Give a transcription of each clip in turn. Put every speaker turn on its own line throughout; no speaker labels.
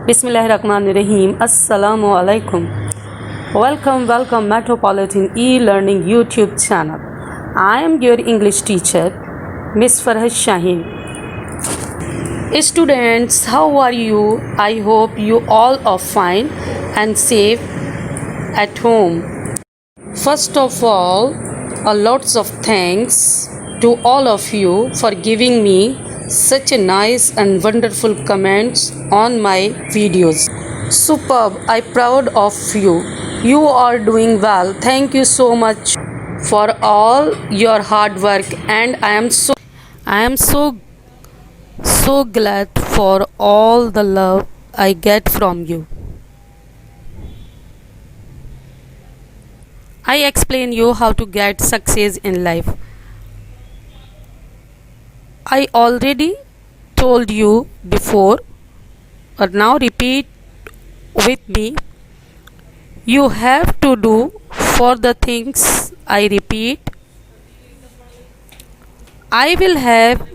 Bismillahirrahmanirrahim. Assalamu alaikum. Welcome Metropolitan e-learning YouTube channel. I am your English teacher, Miss Farhad Shaheen. Students, how are you? I hope you all are fine and safe at home. First of all, lots of thanks to all of you for giving me such a nice and wonderful comments on my videos. Superb, I'm proud of you. You are doing well. Thank you so much for all your hard work, and I am so glad for all the love I get from you. I explain you how to get success in life. I already told you before, but now repeat with me. You have to do for the things I repeat. I will have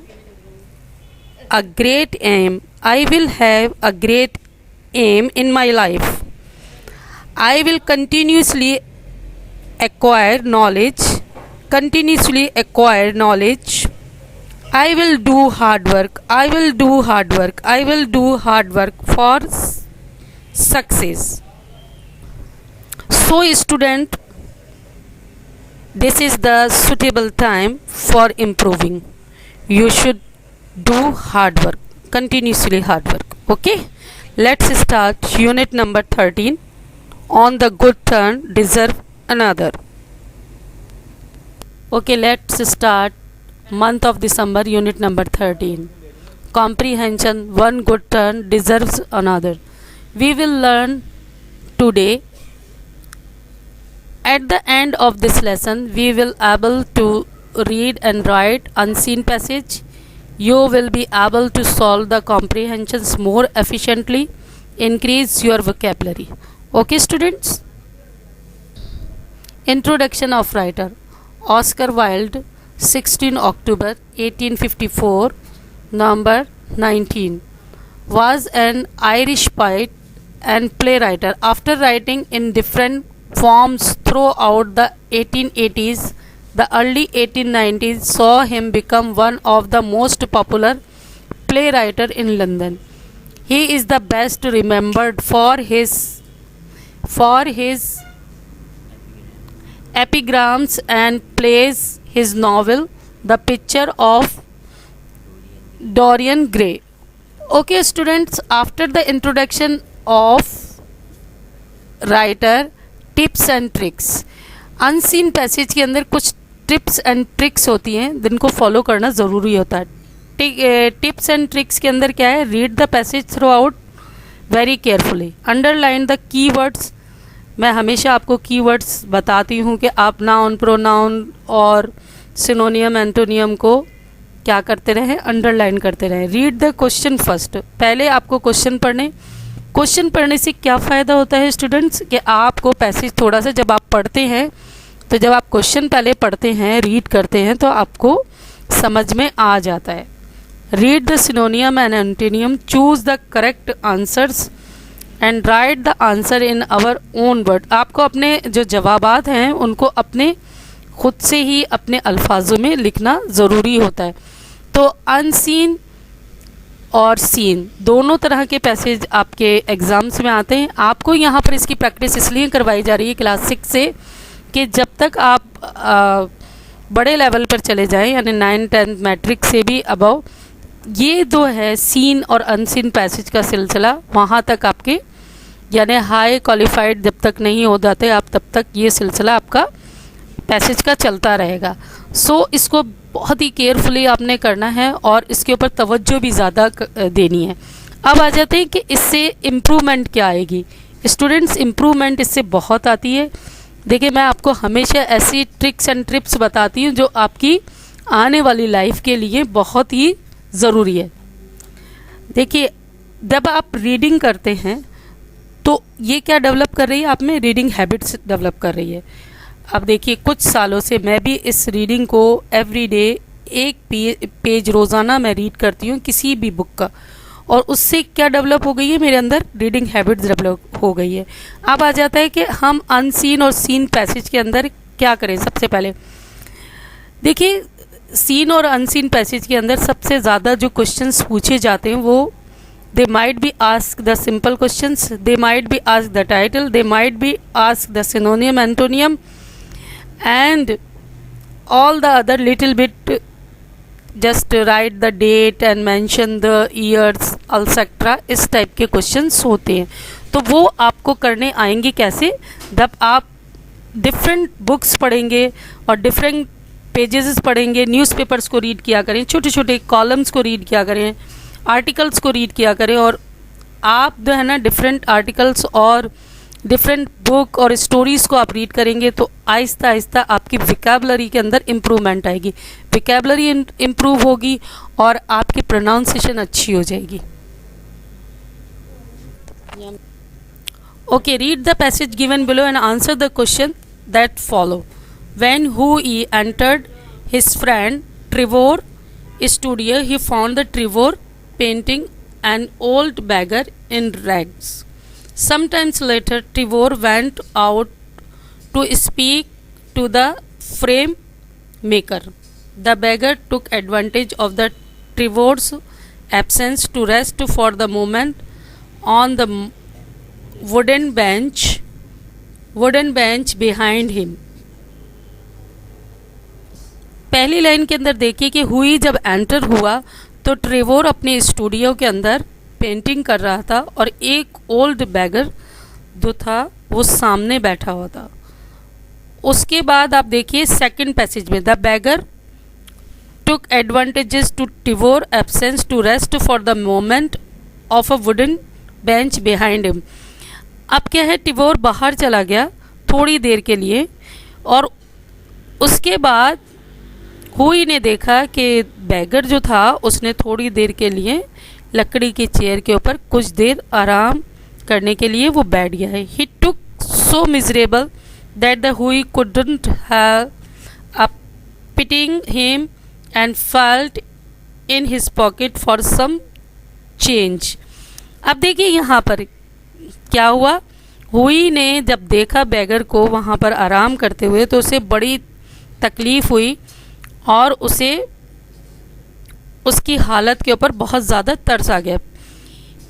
a great aim. I will have a great aim in my life. I will continuously acquire knowledge. I will do hard work. I will do hard work for success. So student, this is the suitable time for improving. You should do hard work, continuously hard work. Okay, let's start unit number 13. On the good turn deserve another. Okay, let's start month of December, unit number 13. Comprehension, one good turn deserves another. We will learn today. At the end of this lesson, we will able to read and write unseen passage. You will be able to solve the comprehensions more efficiently, increase your vocabulary. Okay, students? Introduction of writer. Oscar Wilde, 16 October 1854, number 19, was an Irish poet and playwright. After writing in different forms throughout the 1880s, the early 1890s saw him become one of the most popular playwrights in London. He is the best remembered for his epigrams and plays. His novel, The Picture of Dorian Gray. Okay, students, after the introduction of writer, tips and tricks. Unseen passage के अंदर कुछ tips and tricks होती हैं जिनको follow करना ज़रूरी होता है. टिप्स एंड ट्रिक्स के अंदर क्या है? Read the passage through out very carefully. Underline the keywords. मैं हमेशा आपको कीवर्ड्स बताती हूँ कि आप नाउन, प्रोनाउन और सिनोनियम, एंटोनियम को क्या करते रहें? अंडरलाइन करते रहें. Read the question first. पहले आपको क्वेश्चन पढ़ने से क्या फ़ायदा होता है स्टूडेंट्स? कि आपको पैसेज थोड़ा सा जब आप पढ़ते हैं, तो जब आप क्वेश्चन पहले पढ़ते हैं, रीड करते हैं, तो आपको समझ में आ जाता है. Read the synonym and antonym. Choose the correct answers and write the answer in our own word. आपको अपने जो जवाबात हैं उनको अपने खुद से ही अपने अल्फाजों में लिखना ज़रूरी होता है. तो अनसीन और सीन दोनों तरह के पैसेज आपके एग्ज़ाम्स में आते हैं. आपको यहाँ पर इसकी प्रैक्टिस इसलिए करवाई जा रही है क्लास 6 से कि जब तक आप बड़े लेवल पर चले जाएं, यानी 9, 10 मैट्रिक से भी अबव, ये जो है सीन और अनसीन पैसेज का सिलसिला, वहाँ तक आपके यानी हाई क्वालिफाइड जब तक नहीं हो जाते आप, तब तक ये सिलसिला आपका पैसेज का चलता रहेगा. सो इसको बहुत ही केयरफुली आपने करना है और इसके ऊपर तवज्जो भी ज़्यादा देनी है. अब आ जाते हैं कि इससे इम्प्रूवमेंट क्या आएगी. स्टूडेंट्स, इम्प्रूवमेंट इससे बहुत आती है. देखिए, मैं आपको हमेशा ऐसी ट्रिक्स एंड टिप्स बताती हूँ जो आपकी आने वाली लाइफ के लिए बहुत ही ज़रूरी है. देखिए, जब आप रीडिंग करते हैं तो ये क्या डेवलप कर रही है? आप में रीडिंग हैबिट्स डेवलप कर रही है. अब देखिए, कुछ सालों से मैं भी इस रीडिंग को एवरी डे एक पेज रोज़ाना मैं रीड करती हूँ किसी भी बुक का, और उससे क्या डेवलप हो गई है, मेरे अंदर रीडिंग हैबिट्स डेवलप हो गई है। अब आ जाता है कि हम अनसीन और सीन पैसेज के अंदर क्या करें। सबसे पहले देखिए, सीन और अनसीन पैसेज के अंदर सबसे ज़्यादा जो क्वेश्चंस पूछे जाते हैं वो they might be asked the simple questions, they might be asked the title, they might be asked the synonym, antonym, and all the other little bit, just write the date and mention the years etc. इस type के questions होते हैं। तो वो आपको करने आएंगे कैसे, जब आप डिफरेंट बुक्स पढ़ेंगे और डिफरेंट पेजेस पढ़ेंगे, न्यूज़पेपर्स को रीड किया करें, छोटे छोटे कॉलम्स को रीड किया करें, आर्टिकल्स को रीड किया करें, और आप जो है ना डिफरेंट आर्टिकल्स और डिफरेंट बुक और स्टोरीज़ को आप रीड करेंगे तो आहिस्ता आहिस्ता आपकी विकेबलरी के अंदर इम्प्रूवमेंट आएगी, विकेबलरी इम्प्रूव होगी और आपकी प्रोनाउंसिएशन अच्छी हो जाएगी। Okay, read the passage given below and answer the question that follow. When Hui entered his friend Trevor's studio, he found the Trevor painting an old beggar in rags. Sometimes later, Trevor went out to speak to the frame maker. The beggar took advantage of the Trevor's absence to rest for the moment on the wooden bench behind him. पहली line के अंदर देखिए कि हुई जब enter हुआ तो ट्रेवोर अपने स्टूडियो के अंदर पेंटिंग कर रहा था और एक ओल्ड बैगर जो था वो सामने बैठा हुआ था। उसके बाद आप देखिए सेकंड पैसेज में, the beggar took advantages to Trevor absence to rest for the moment of a wooden bench behind him. अब क्या है, ट्रेवोर बाहर चला गया थोड़ी देर के लिए और उसके बाद हुई ने देखा कि बैगर जो था उसने थोड़ी देर के लिए लकड़ी की चेयर के ऊपर कुछ देर आराम करने के लिए वो बैठ गया है। He took so miserable that the Huey couldn't have a pitying him and felt in his pocket for some change. अब देखिए यहाँ पर क्या हुआ, हुई ने जब देखा बैगर को वहाँ पर आराम करते हुए तो उसे बड़ी तकलीफ़ हुई और उसे उसकी हालत के ऊपर बहुत ज़्यादा तरस आ गया।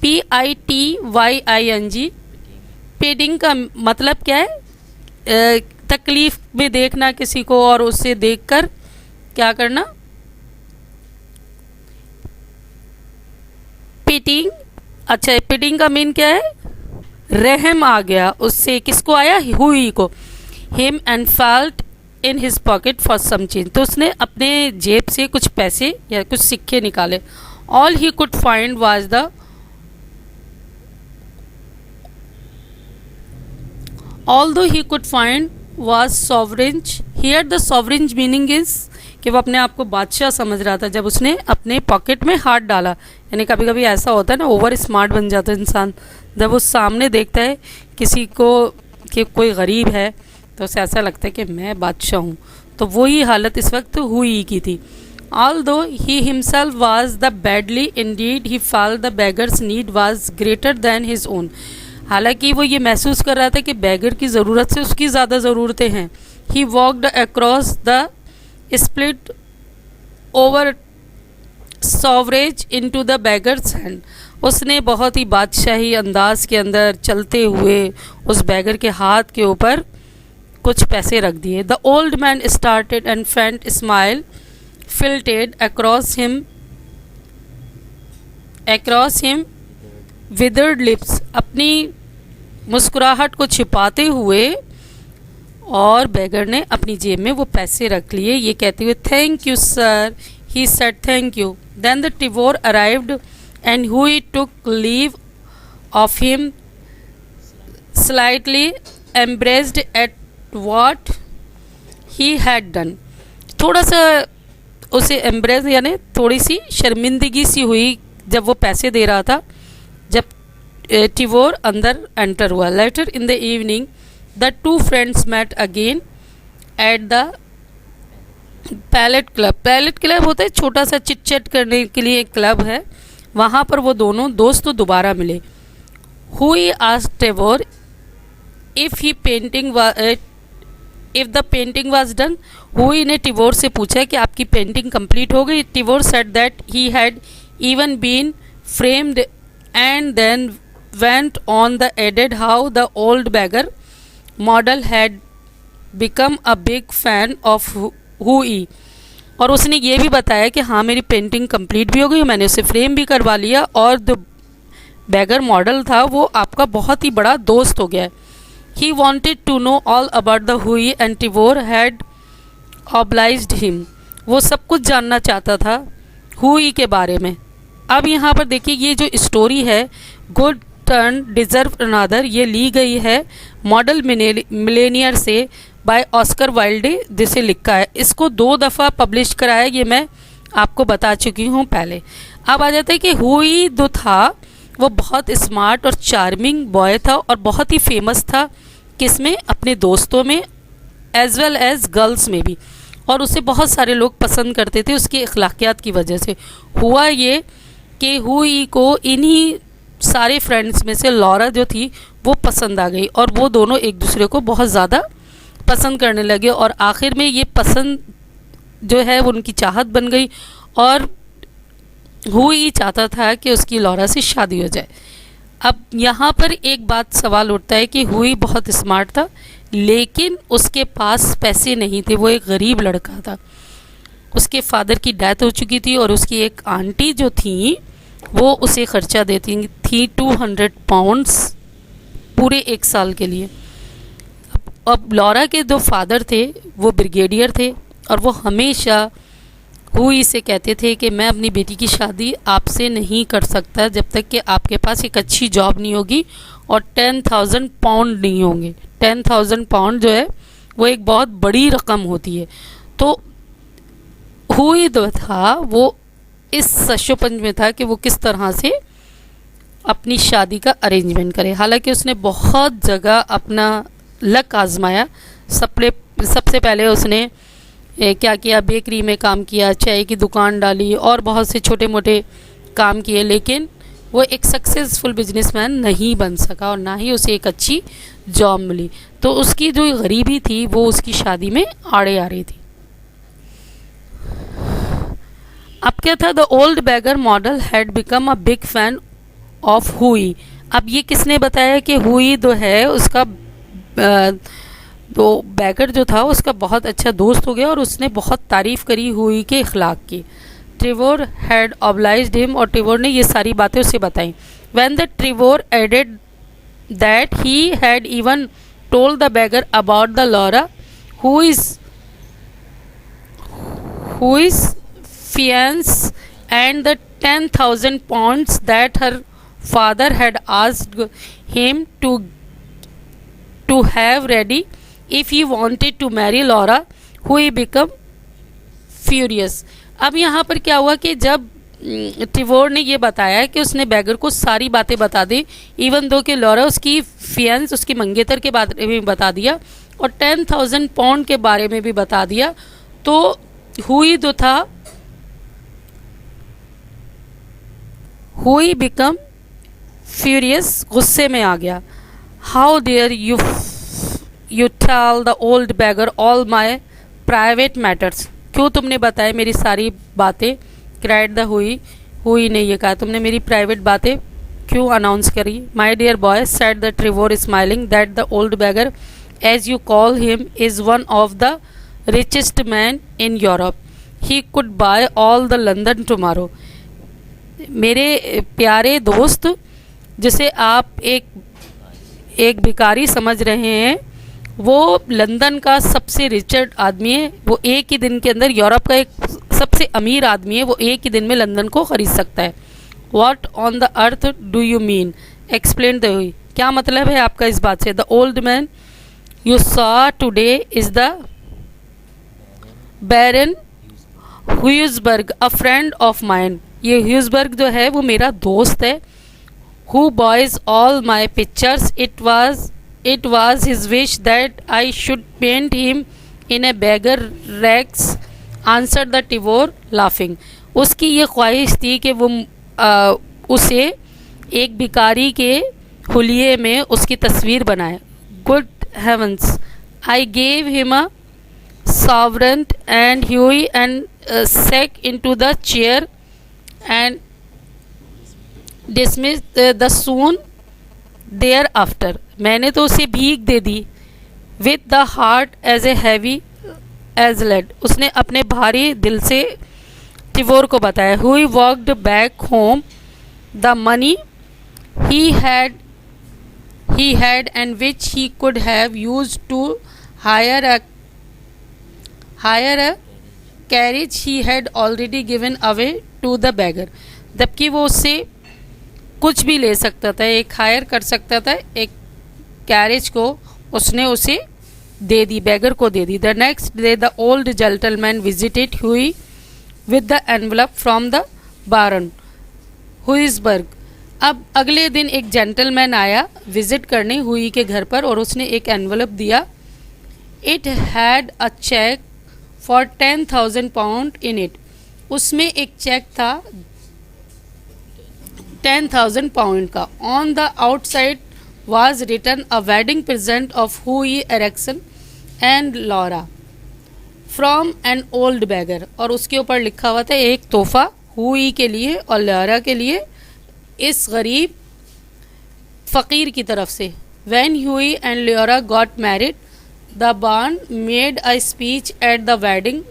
PITYING, पिटिंग का मतलब क्या है, तकलीफ़ में देखना किसी को और उसे देखकर क्या करना, पिटिंग। अच्छा, पिटिंग का मीन क्या है, रहम आ गया उससे, किसको आया, हुई को। Him and felt in his pocket for some change, तो उसने अपने जेब से कुछ पैसे या कुछ सिक्के निकाले। All he could find was the although he could find was sovereigns. Here the sovereigns meaning is कि वो अपने आप को बादशाह समझ रहा था जब उसने अपने पॉकेट में हाथ डाला। यानी कभी कभी ऐसा होता है ना, ओवर स्मार्ट बन जाता है इंसान, जब वो सामने देखता है किसी को कि कोई गरीब है तो उसे ऐसा लगता है कि मैं बादशाह हूँ। तो वही हालत इस वक्त हुई की थी। Although he himself was the badly indeed, he felt the beggar's need was greater than his own. हालांकि वो ये महसूस कर रहा था कि बैगर की ज़रूरत से उसकी ज़्यादा ज़रूरतें हैं। He walked across the split over sovereign into the beggar's hand. उसने बहुत ही बादशाही अंदाज के अंदर चलते हुए उस बैगर के हाथ के ऊपर कुछ पैसे रख दिए। The old man started and फेंट smile filtered across him withered lips, अपनी मुस्कुराहट को छिपाते हुए और बैगर ने अपनी जेब में वो पैसे रख लिए, ये कहते हुए thank you sir, he said thank you. Then the Trevor arrived and Hughie took leave of him slightly embarrassed at what he had done. थोड़ा सा उसे एम्ब्रेस यानी थोड़ी सी शर्मिंदगी सी हुई जब वो पैसे दे रहा था, जब ट्रेवोर अंदर एंटर हुआ। Later in the evening the two friends met again at the Palette Club. Palette Club होता है छोटा सा चिट चैट करने के लिए एक क्लब है वहाँ पर वो दोनों दोस्त दोबारा मिले। Hughie asked Trevor if he painting if the painting was done. Hughie ने टिवोर से पूछा कि आपकी पेंटिंग कंप्लीट हो गई। Trevor said that he had even been framed, and then went on the added how the old beggar model had become a big fan of Hui। और उसने ये भी बताया कि हाँ मेरी पेंटिंग कंप्लीट भी हो गई, मैंने उसे फ्रेम भी करवा लिया और जो बैगर मॉडल था वो आपका बहुत ही बड़ा दोस्त हो गया है। He wanted to know all about the Huey and Trevor had obliged him. वो सब कुछ जानना चाहता था हुई के बारे में। अब यहाँ पर देखिए ये जो स्टोरी है गुड टर्न डिजर्व अनदर, ये ली गई है मॉडल मिलेनियर से बाय ऑस्कर वाइल्डे, जिसे लिखा है। इसको 2 दफ़ा पब्लिश कराया, ये मैं आपको बता चुकी हूँ पहले। अब आ जाता है कि हुई जो था वो बहुत स्मार्ट और चार्मिंग बॉय था और बहुत ही फेमस था किसमें, अपने दोस्तों में एज वेल एज गर्ल्स में भी, और उसे बहुत सारे लोग पसंद करते थे उसके अखलाकियात की वजह से। हुआ ये कि हुई को इन्हीं सारे फ्रेंड्स में से लॉरा जो थी वो पसंद आ गई और वो दोनों एक दूसरे को बहुत ज़्यादा पसंद करने लगे और आखिर में ये पसंद जो है वो उनकी चाहत बन गई और हुई चाहता था कि उसकी लॉरा से शादी हो जाए। अब यहाँ पर एक बात सवाल उठता है कि हुई बहुत स्मार्ट था लेकिन उसके पास पैसे नहीं थे, वो एक गरीब लड़का था। उसके फादर की डेथ हो चुकी थी और उसकी एक आंटी जो थी वो उसे खर्चा देती थी 200 पाउंड्स पूरे 1 साल के लिए। अब लॉरा के जो फादर थे वो ब्रिगेडियर थे और वो हमेशा हुई से कहते थे कि मैं अपनी बेटी की शादी आपसे नहीं कर सकता जब तक कि आपके पास एक अच्छी जॉब नहीं होगी और 10,000 पाउंड नहीं होंगे। 10,000 पाउंड जो है वो एक बहुत बड़ी रकम होती है। तो हुई जो था वो इस सशोपंज में था कि वो किस तरह से अपनी शादी का अरेंजमेंट करे। हालांकि उसने बहुत जगह अपना लक आजमाया। सबसे पहले उसने क्या किया, बेकरी में काम किया, चाय की दुकान डाली और बहुत से छोटे मोटे काम किए, लेकिन वो एक सक्सेसफुल बिजनेसमैन नहीं बन सका और ना ही उसे एक अच्छी जॉब मिली। तो उसकी जो गरीबी थी वो उसकी शादी में आड़े आ रही थी। अब क्या था, the old beggar model had become a big fan of Huey. अब ये किसने बताया कि हुई जो है उसका तो बैगर जो था उसका बहुत अच्छा दोस्त हो गया और उसने बहुत तारीफ़ करी हुई के इखलाक की। टिवोर हैड ऑब्लाइज्ड हिम, और टिवोर ने ये सारी बातें उसे बताई। When the Trevor added that he had even told the beggar about the Laura who is fiance and the 10,000 pounds that her father had asked him to have ready if he wanted to marry Laura, Huey became furious। अब यहाँ पर क्या हुआ कि जब टिवोर ने ये बताया कि उसने बैगर को सारी बातें बता दी, इवन दो कि लॉरा उसकी फियंस उसकी मंगेतर के बारे में बता दिया और 10,000 पाउंड के बारे में भी बता दिया, तो हुई जो था हुई बिकम फ्यूरियस, गुस्से में आ गया। How dare you tell the old beggar all my private matters, क्यों तुमने बताया मेरी सारी बातें, क्राइड द हुई ने ये कहा, तुमने मेरी प्राइवेट बातें क्यों अनाउंस करी। My dear boy said the Trevor smiling that the old beggar as you call him is one of the richest man in Europe, he could buy all the London tomorrow. मेरे प्यारे दोस्त, जिसे आप एक भिखारी समझ रहे हैं, वो लंदन का सबसे रिचर्ड आदमी है। वो एक ही दिन के अंदर यूरोप का एक सबसे अमीर आदमी है, वो एक ही दिन में लंदन को ख़रीद सकता है। What on the earth do you mean, explain the Hughie, क्या मतलब है आपका इस बात से। The old man you saw today is the Baron Hausberg, a friend of mine. ये ह्यूजबर्ग जो है वो मेरा दोस्त है। Who buys all my pictures, it was his wish that I should paint him in a beggar rags, answer the Trevor laughing. उसकी ये ख्वाहिश थी कि वो उसे एक भिखारी के हुलिये में उसकी तस्वीर बनाए. Good heavens, I gave him a sovereign and Huey and sank into the chair and dismissed the soon thereafter. मैंने तो उसे भीख दे दी. With the heart as a heavy as lead. उसने अपने भारी दिल से टिवोर को बताया. Huey walked back home. The money he had and which he could have used to hire a carriage he had already given away to the beggar. जबकि वो उससे कुछ भी ले सकता था, एक हायर कर सकता था, एक कैरेज को उसने उसे दे दी, बेगर को दे दी. The next day the old gentleman visited Hughie with the envelope from the Baron Hausberg. अब अगले दिन एक जेंटलमैन आया विजिट करने हुई के घर पर और उसने एक एनवलप दिया. It had a cheque for 10,000 pound in it. उसमें एक चेक था 10,000 pound का. On the outside was written a wedding present of Hughie Erickson and Laura from an old beggar. और उसके ऊपर लिखा हुआ था एक तोहफा हुई के लिए और लॉरा के लिए, इस गरीब फ़कीर की तरफ से. When Hughie and Laura got married the Baron made a speech at the wedding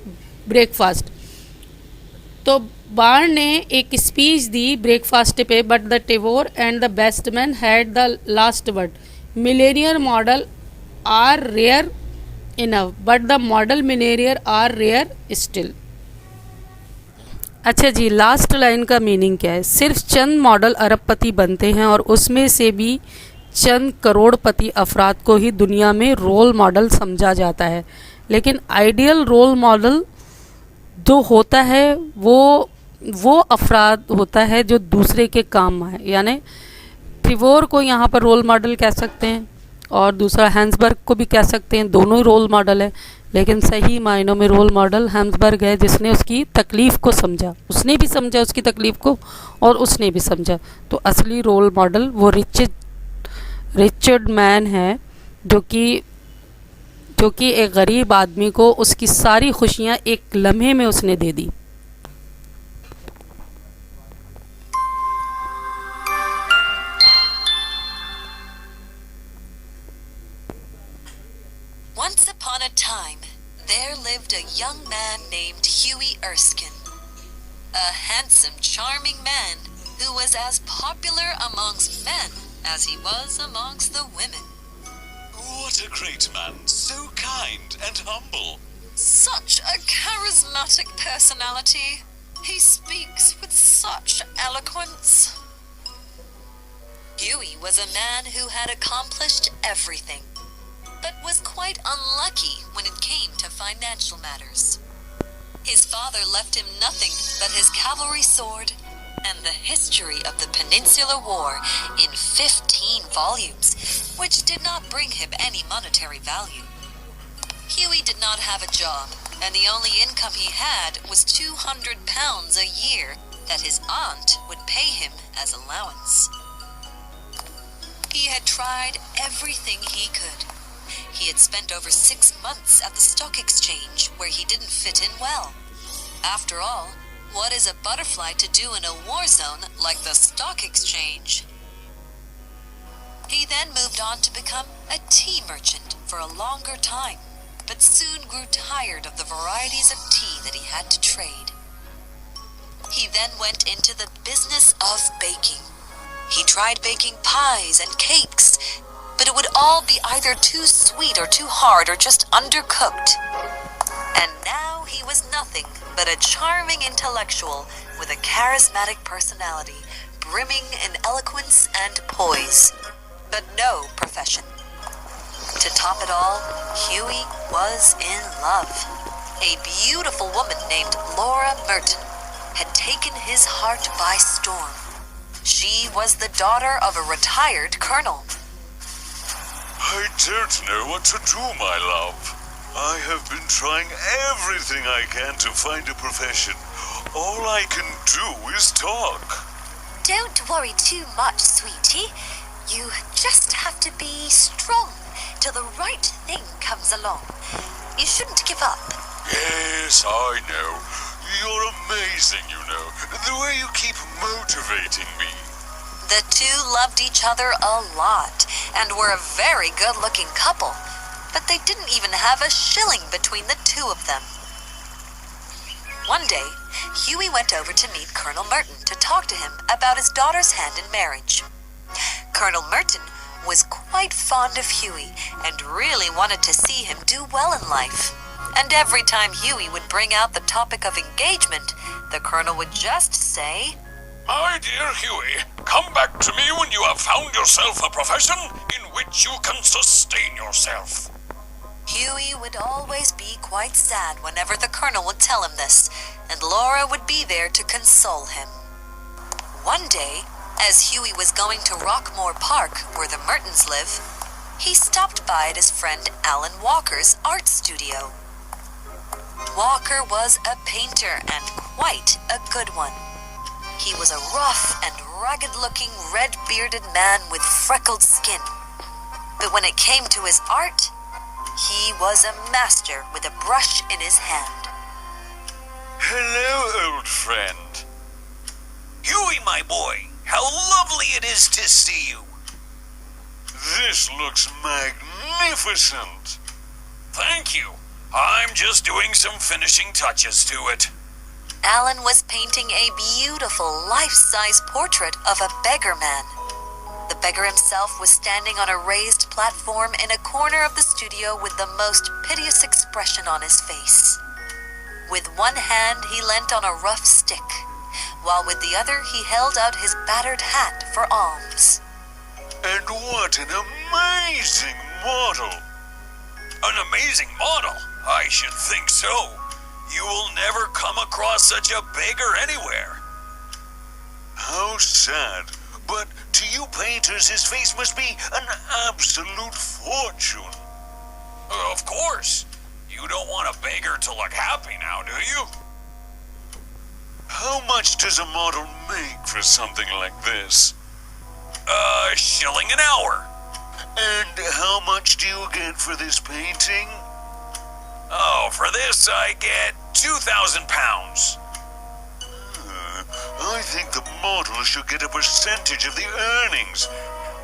breakfast. तो बार्न ने एक स्पीच दी ब्रेकफास्ट पे. But the Trevor and the best man had the last word. Millionaire model are rare enough but the model millionaire are rare still. अच्छा जी, last line का meaning क्या है? सिर्फ चंद मॉडल अरबपति बनते हैं और उसमें से भी चंद करोड़पति अफराद को ही दुनिया में रोल मॉडल समझा जाता है. लेकिन आइडियल रोल मॉडल जो होता है वो अफराद होता है जो दूसरे के काम आए. यानी टिवोर को यहाँ पर रोल मॉडल कह सकते हैं और दूसरा हैंसबर्ग को भी कह सकते हैं. दोनों रोल मॉडल है, लेकिन सही मायनों में रोल मॉडल हैंसबर्ग है जिसने उसकी तकलीफ़ को समझा. उसने भी समझा उसकी तकलीफ़ को और उसने भी समझा. तो असली रोल मॉडल वो रिचर्ड मैन है जो कि एक गरीब आदमी को उसकी सारी खुशियाँ एक लम्हे में उसने दे दी.
Once upon a time, there lived a young man named Huey Erskine. A handsome, charming man who was as popular amongst men as he was amongst the women.
What a great man, so kind and humble.
Such a charismatic personality. He speaks with such eloquence. Huey was a man who had accomplished everything, but was quite unlucky when it came to financial matters. His father left him nothing but his cavalry sword and the history of the Peninsular War in 15 volumes, which did not bring him any monetary value. Huey did not have a job, and the only income he had was £200 a year that his aunt would pay him as allowance. He had tried everything he could. He had spent over 6 months at the stock exchange where he didn't fit in well. After all, what is a butterfly to do in a war zone like the stock exchange? He then moved on to become a tea merchant for a longer time, but soon grew tired of the varieties of tea that he had to trade. He then went into the business of baking. He tried baking pies and cakes, but it would all be either too sweet or too hard or just undercooked. And now he was nothing but a charming intellectual with a charismatic personality, brimming in eloquence and poise, but no profession. To top it all, Huey was in love. A beautiful woman named Laura Merton had taken his heart by storm. She was the daughter of a retired colonel.
I don't know what to do, my love. I have been trying everything I can to find a profession. All I can do is talk.
Don't worry too much, sweetie. You just have to be strong till the right thing comes along. You shouldn't give up.
Yes, I know. You're amazing, you know. The way you keep motivating me.
The two loved each other a lot and were a very good-looking couple, but they didn't even have a shilling between the two of them. One day, Huey went over to meet Colonel Merton to talk to him about his daughter's hand in marriage. Colonel Merton was quite fond of Huey and really wanted to see him do well in life. And every time Huey would bring out the topic of engagement, the colonel would just say,
My dear Huey, come back to me when you have found yourself a profession in which you can sustain yourself.
Huey would always be quite sad whenever the colonel would tell him this, and Laura would be there to console him. One day, as Huey was going to Rockmore Park, where the Mertons live, he stopped by at his friend Alan Walker's art studio. Walker was a painter and quite a good one. He was a rough and rugged-looking, red-bearded man with freckled skin. But when it came to his art, he was a master with a brush in his hand.
Hello, old friend.
Huey, my boy, how lovely it is to see you.
This looks magnificent.
Thank you. I'm just doing some finishing touches to it.
Alan was painting a beautiful life-size portrait of a beggar man. The beggar himself was standing on a raised platform in a corner of the studio with the most piteous expression on his face. With one hand he leant on a rough stick, while with the other he held out his battered hat for alms.
And what an amazing model!
An amazing model? I should think so. You will never come across such a beggar anywhere.
How sad. But to you painters, his face must be an absolute fortune.
Of course. You don't want a beggar to look happy now, do you?
How much does a model make for something like this?
A shilling an hour.
And how much do you get for this painting?
Oh, for this I get £2,000.
I think the model should get a percentage of the earnings.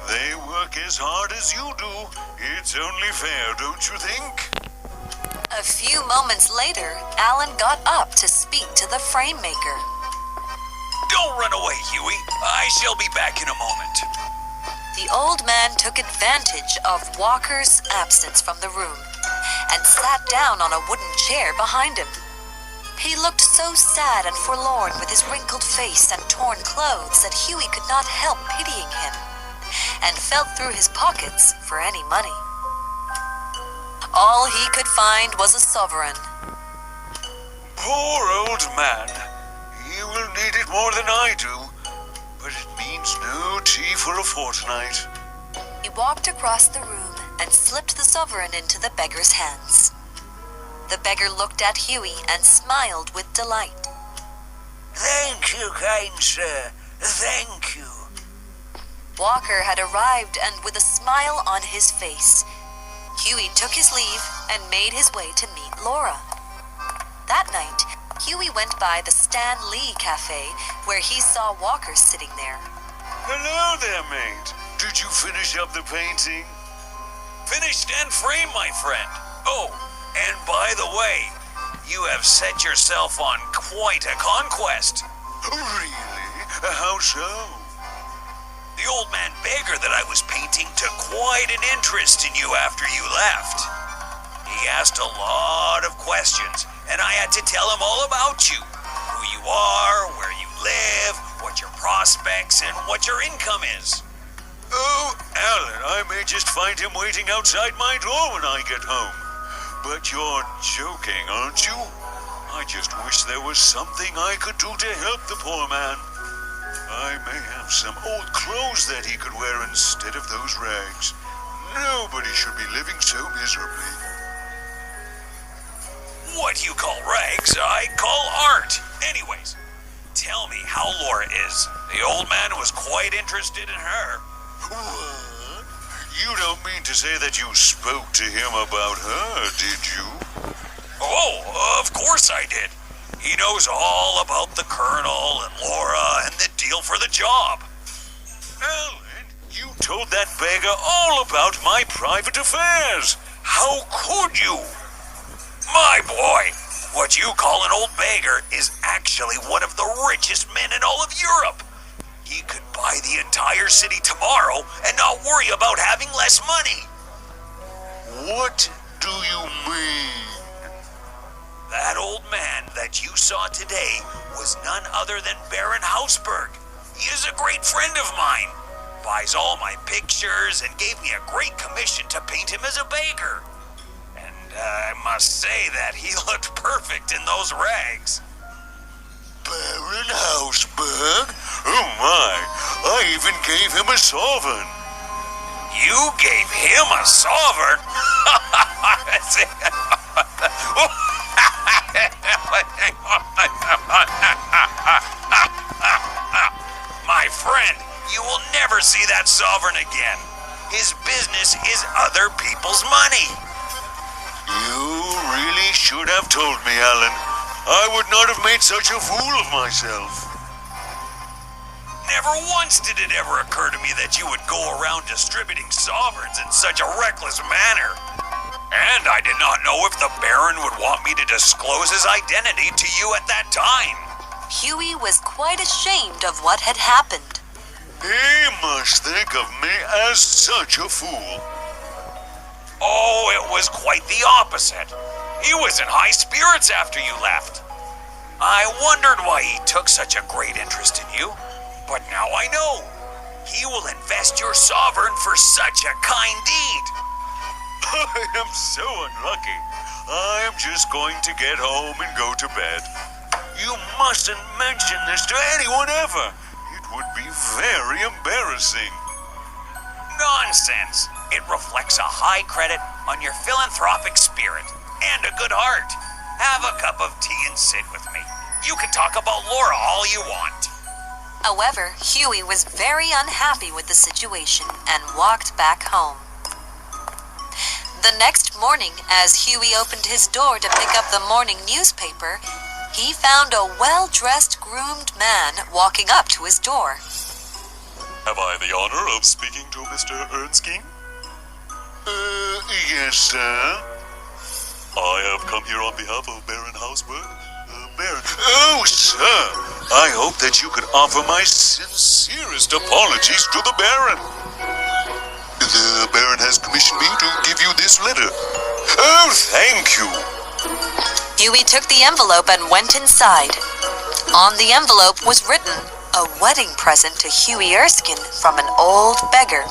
They work as hard as you do. It's only fair, don't you think?
A few moments later, Alan got up to speak to the frame maker.
Don't run away, Huey. I shall be back in a moment.
The old man took advantage of Walker's absence from the room and sat down on a wooden chair behind him. He looked so sad and forlorn with his wrinkled face and torn clothes that Huey could not help pitying him and felt through his pockets for any money. All he could find was a sovereign.
Poor old man. He will need it more than I do. But it means no tea for a fortnight.
He walked across the room and slipped the sovereign into the beggar's hands. The beggar looked at Huey and smiled with delight.
Thank you, kind sir. Thank you.
Walker had arrived, and with a smile on his face, Huey took his leave and made his way to meet Laura. That night, Huey went by the Stan Lee Cafe, where he saw Walker sitting there.
Hello there, mate. Did you finish up the painting?
Finished and framed, my friend. Oh, and by the way, you have set yourself on quite a conquest.
Really? How so?
The old man beggar that I was painting took quite an interest in you after you left. He asked a lot of questions, and I had to tell him all about you. Who you are, where you live, what your prospects, and what your income is.
Oh, Alan, I may just find him waiting outside my door when I get home. But you're joking, aren't you? I just wish there was something I could do to help the poor man. I may have some old clothes that he could wear instead of those rags. Nobody should be living so miserably.
What you call rags, I call art. Anyways, tell me how Laura is. The old man was quite interested in her.
What? You don't mean to say that you spoke to him about her, did you?
Oh, of course I did. He knows all about the Colonel and Laura and the deal for the job.
Alan, you told that beggar all about my private affairs. How could you?
My boy, what you call an old beggar is actually one of the richest men in all of Europe. He could buy the entire city tomorrow and not worry about having less money.
What do you mean?
That old man that you saw today was none other than Baron Hausberg. He is a great friend of mine. Buys all my pictures and gave me a great commission to paint him as a beggar. And I must say that he looked perfect in those rags.
Baron Hausberg? Oh my, I even gave him a sovereign.
You gave him a sovereign? My friend, you will never see that sovereign again. His business is other people's money.
You really should have told me, Alan. I would not have made such a fool of myself.
Never once did it ever occur to me that you would go around distributing sovereigns in such a reckless manner. And I did not know if the Baron would want me to disclose his identity to you at that time.
Huey was quite ashamed of what had happened.
He must think of me as such a fool.
Oh, it was quite the opposite. He was in high spirits after you left. I wondered why he took such a great interest in you, but now I know. He will invest your sovereign for such a kind deed.
I am so unlucky. I am just going to get home and go to bed. You mustn't mention this to anyone ever. It would be very embarrassing.
Nonsense. It reflects a high credit on your philanthropic spirit and a good heart. Have a cup of tea and sit with me. You can talk about Laura all you want.
However, Huey was very unhappy with the situation and walked back home. The next morning, as Huey opened his door to pick up the morning newspaper, he found a well-dressed, groomed man walking up to his door.
Have I the honor of speaking to Mr. Erskine? Yes, sir. I have come here on behalf of Baron Hausberg. Baron... Oh, sir! I hope that you could offer my sincerest apologies to the Baron. The Baron has commissioned me to give you this letter. Oh, thank you.
Huey took the envelope and went inside. On the envelope was written, "A wedding present to Huey Erskine from an old beggar."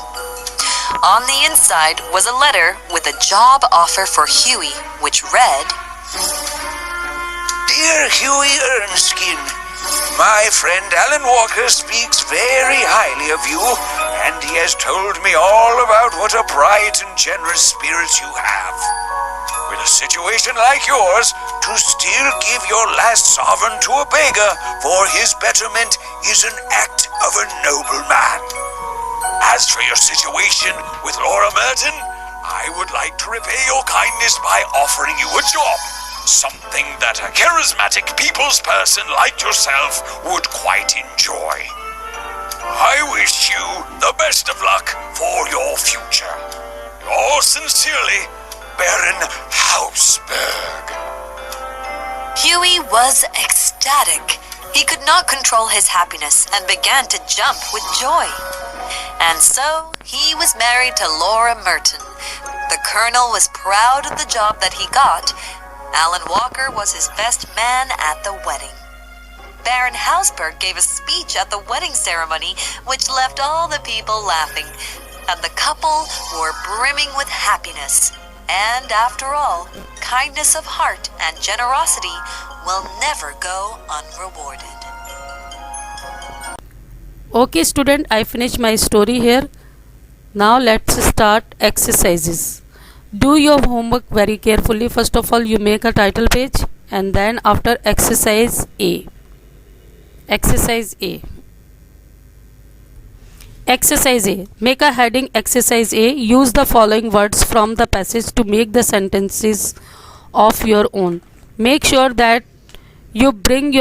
On the inside was a letter with a job offer for Huey, which read,
Dear Huey Erskine, my friend Alan Walker speaks very highly of you, and he has told me all about what a bright and generous spirit you have. With a situation like yours, to still give your last sovereign to a beggar for his betterment is an act of a noble man. As for your situation with Laura Merton, I would like to repay your kindness by offering you a job. Something that a charismatic people's person like yourself would quite enjoy. I wish you the best of luck for your future. Yours sincerely, Baron Hausberg.
Huey was ecstatic. He could not control his happiness and began to jump with joy. And so he was married to Laura Merton. The Colonel was proud of the job that he got. Alan Walker was his best man at the wedding. Baron Hausberg gave a speech at the wedding ceremony, which left all the people laughing, and the couple were brimming with happiness. And after all, kindness of heart and generosity will never go unrewarded.
Okay student, I finished my story here. Now let's start exercises. Do your homework very carefully. First of all, you make a title page, and then after exercise A, Exercise A. Exercise A. Make a heading. Exercise A. Use the following words from the passage to make the sentences of your own. Make sure that you bring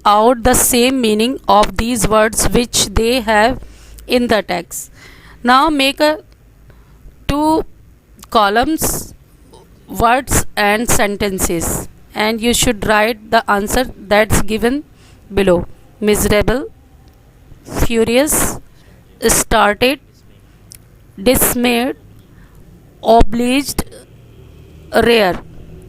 out the same meaning of these words which they have in the text. Now make a 2 columns, words and sentences, and you should write the answer that's given below. Miserable, furious, started, dismayed, obliged, rare.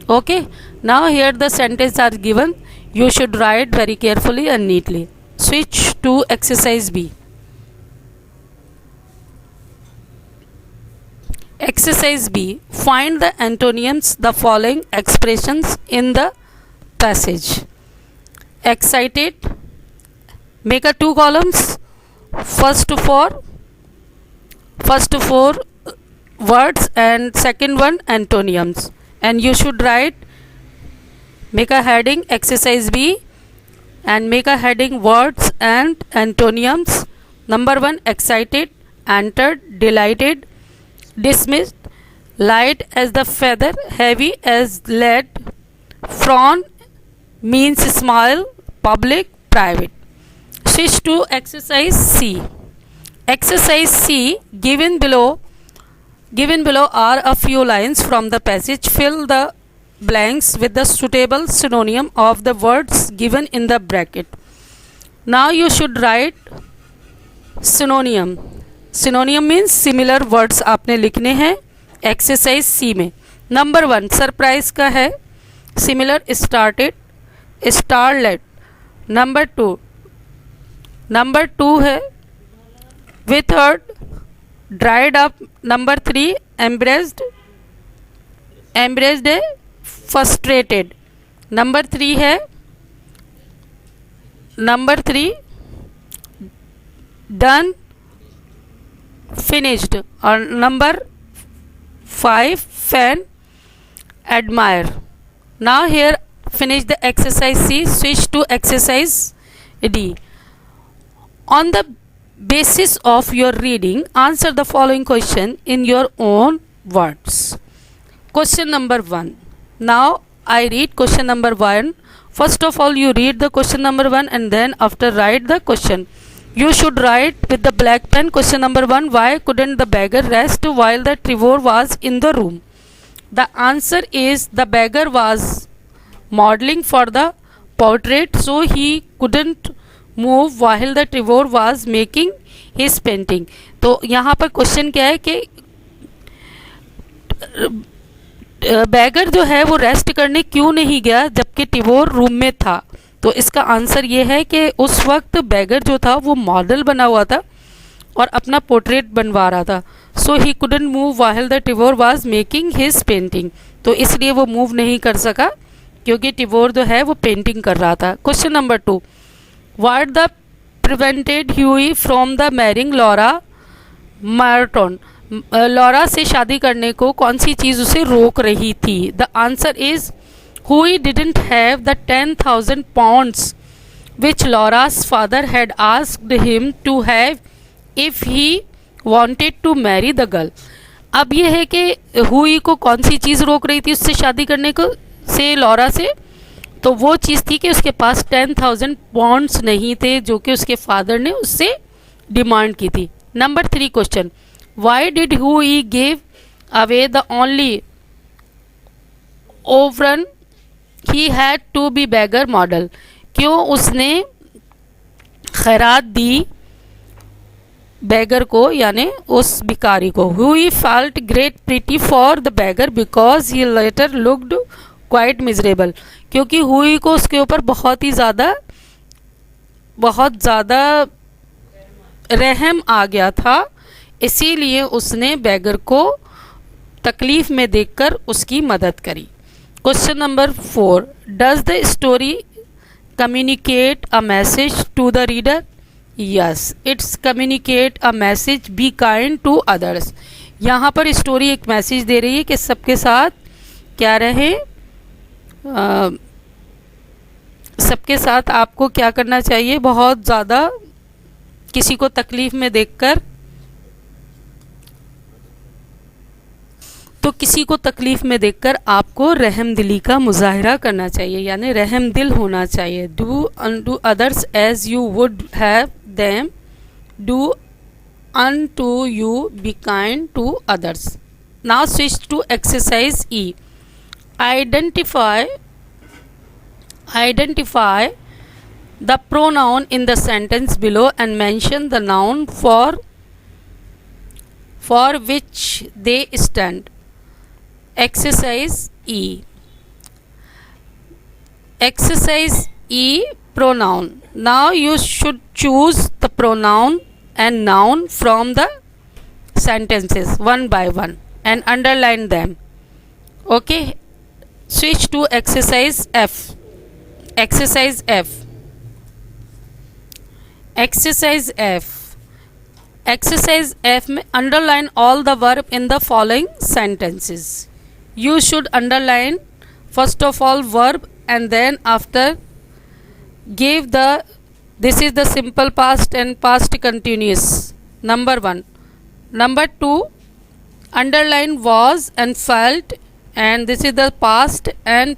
Okay, now here the sentences are given. You should write very carefully and neatly. Switch to exercise B. Exercise B. Find the antonyms the following expressions in the passage. Excited. Make a 2 columns. First four words and second one antonyms. And you should write, make a heading exercise B and make a heading words and antonyms. Number 1, excited, entered, delighted, dismissed, light as the feather, heavy as lead, frown means smile, public, private. Switch to exercise C. Exercise C, given below are a few lines from the passage. Fill the blanks with the suitable synonym of the words given in the bracket. Now you should write synonym. Synonym means similar words आपने लिखने हैं exercise सी में. Number 1 surprise का है, similar started, starlet. Number 2 है withered, dried up. Number 3 embraced है frustrated. Number 3 है done, finished. और number 5 fan, admire. Now here finish the exercise C. Switch to exercise D. On the basis of your reading, answer the following question in your own words. Question number 1. Now I read question number 1. First of all you read the question number 1 and then after write the question. You should write with the black pen question number 1. Why couldn't the beggar rest while the Trevor was in the room? The answer is the beggar was modeling for the portrait, so he couldn't move while the Trevor was making his painting. तो यहाँ पर question क्या है कि bagger जो है वो rest करने क्यों नहीं गया जबकि टिवोर रूम में था. तो इसका आंसर ये है कि उस वक्त बैगर जो था वो मॉडल बना हुआ था और अपना पोर्ट्रेट बनवा रहा था. So he couldn't move while the Trevor was making his painting. तो इसलिए वो मूव नहीं कर सका क्योंकि टिवोर जो है वो पेंटिंग कर रहा था. Question number 2. What the prevented Huey from the marrying Laura Marton. Laura से शादी करने को कौन सी चीज़ उसे रोक रही थी. The answer is Huey didn't have the 10,000 pounds which Laura's father had asked him to have if he wanted to marry the girl. अब ये है कि हुई को कौन सी चीज़ रोक रही थी उससे शादी करने को से लॉरा से. तो वो चीज़ थी कि उसके पास 10,000 पाउंड्स नहीं थे जो कि उसके फादर ने उससे डिमांड की थी. Number 3 question. Why did Hughie give away the only sovereign he had to be beggar model. क्यों उसने खैरात दी बैगर को यानी उस भिखारी को. Huey felt great pretty for the beggar because he later looked quite miserable. क्योंकि हुई को उसके ऊपर बहुत ज़्यादा रहम आ गया था, इसीलिए उसने बैगर को तकलीफ में देखकर उसकी मदद करी. Question number 4. Does the story communicate a message to the reader? Yes, it's communicate a message. Be kind to others. यहाँ पर स्टोरी एक मैसेज दे रही है कि सबके साथ क्या रहे, सबके साथ आपको क्या करना चाहिए, बहुत ज़्यादा किसी को तकलीफ़ में देखकर, तो किसी को तकलीफ़ में देखकर आपको रहम दिली का मुजाहरा करना चाहिए, यानी रहम दिल होना चाहिए. Do unto others as you would have them do unto you, be kind to others. Now switch to exercise E. Identify the pronoun in the sentence below and mention the noun for which they stand. Exercise E. Exercise E, pronoun. Now you should choose the pronoun and noun from the sentences one by one and underline them. Okay, switch to exercise F. Exercise F. Exercise F. Exercise F में underline all the verb in the following sentences. You should underline first of all verb and then after give the this is the simple past and past continuous. Number 1. Number 2, underline was and felt, and this is the past and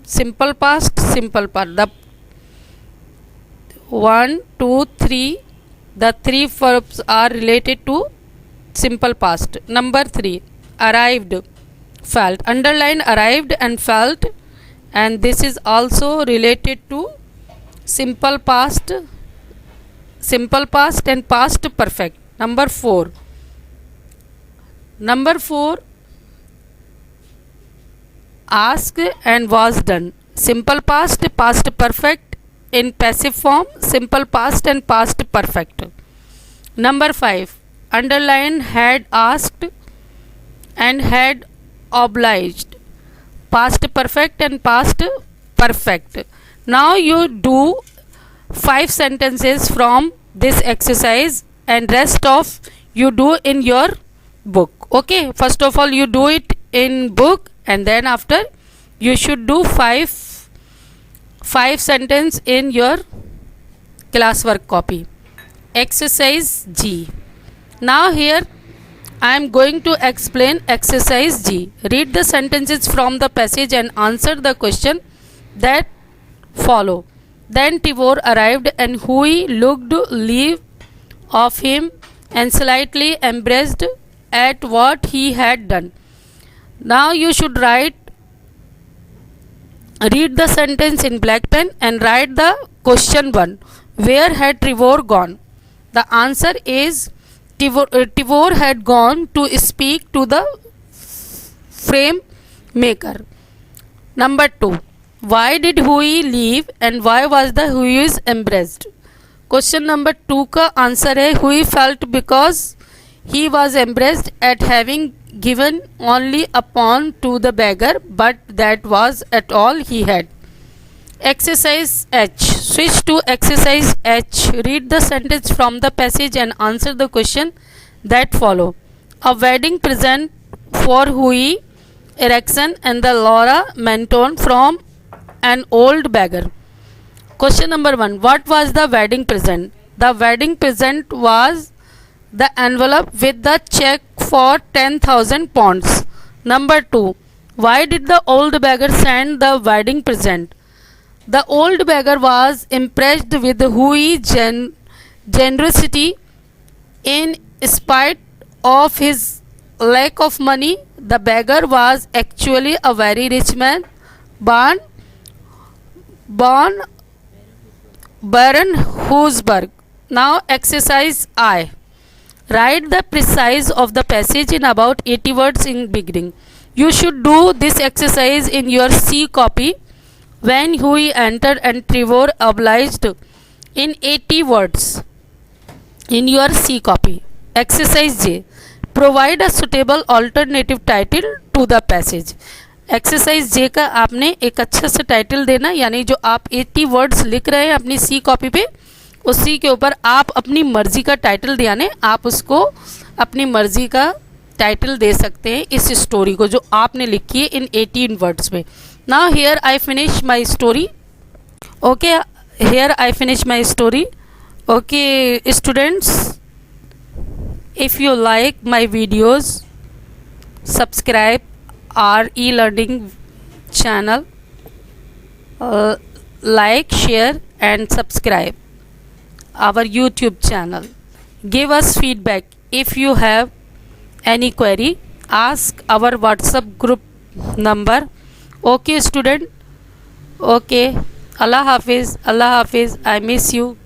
simple past, simple part. The 1, 2, 3, the 3 verbs are related to simple past. Number 3, arrived, felt. Underline arrived and felt, and this is also related to simple past and past perfect. Number 4, ask and was done. Simple past, past perfect in passive form, simple past and past perfect. Number 5, underline had asked and had obliged, past perfect and past perfect. Now you do 5 sentences from this exercise and rest of you do in your book. Okay, first of all you do it in book and then after you should do 5 sentence in your classwork copy. Exercise G. Now here I am going to explain exercise G. Read the sentences from the passage and answer the question that follow. Then Tibor arrived and Hui looked leave of him and slightly embarrassed at what he had done. Now you should read the sentence in black pen and write the question 1. Where had Tibor gone? The answer is Tibor had gone to speak to the frame maker. Number 2. Why did Hui leave and why was the Hui embarrassed? Question number 2 का answer है Hui felt because he was embarrassed at having given only a pawn to the beggar, but that was at all he had. Exercise H. Switch to exercise H. Read the sentence from the passage and answer the question that follow. A wedding present for Hui, erection and the Laura Menton from an old beggar. Question number 1. What was the wedding present? The wedding present was the envelope with the check for 10,000 pounds. Number 2. Why did the old beggar send the wedding present? The old beggar was impressed with Hui's generosity. In spite of his lack of money, the beggar was actually a very rich man. Baron Huysberg. Now exercise I. Write the precise of the passage in about 80 words in beginning. You should do this exercise in your C copy. When Hui entered and Trevor obliged in 80 words in your C copy. Exercise J. Provide a suitable alternative title to the passage. Exercise J का आपने एक अच्छा सा title देना, यानी जो आप 80 words लिख रहे हैं अपनी सी कॉपी पे, उसी के ऊपर आप अपनी मर्जी का टाइटल दियाने, आप उसको अपनी मर्जी का टाइटल दे सकते हैं इस स्टोरी को जो आपने लिखी है इन 18 वर्ड्स में. Now here I finish my story. Okay, here I finish my story. Okay, students, if you like my videos, subscribe our e-learning channel. Like, share, and subscribe our YouTube channel. Give us feedback. If you have any query, ask our WhatsApp group number. Okay, student. Okay. Allah Hafiz. Allah Hafiz. I miss you.